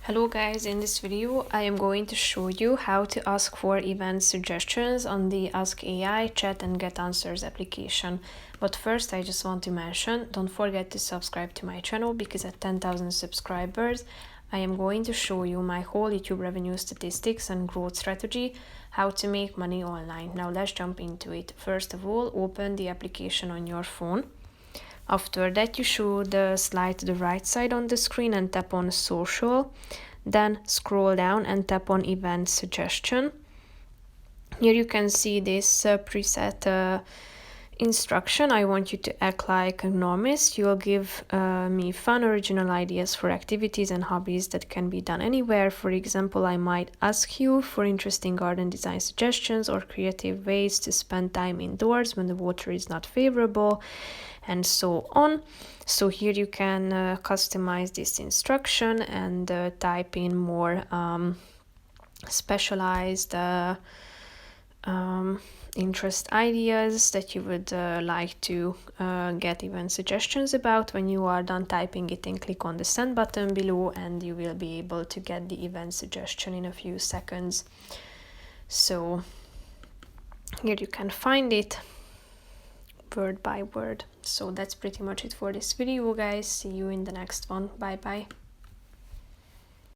Hello guys, in this video I am going to show you how to ask for event suggestions on the Ask AI chat and get answers application. But first I just want to mention, don't forget to subscribe to my channel because at 10,000 subscribers I am going to show you my whole YouTube revenue statistics and growth strategy, how to make money online. Now let's jump into it. First of all, open the application on your phone. After that, you should slide to the right side on the screen and tap on social. Then scroll down and tap on event suggestion. Here you can see this preset instruction. I want you to act like a novice. You'll give me fun, original ideas for activities and hobbies that can be done anywhere. For example, I might ask you for interesting garden design suggestions or creative ways to spend time indoors when the water is not favorable, and so on. So here you can customize this instruction and type in more specialized interest ideas that you would like to get event suggestions about. When you are done typing it, and click on the send button below and you will be able to get the event suggestion in a few seconds. So here you can find it word by word. So that's pretty much it for this video, guys. See you in the next one. Bye bye.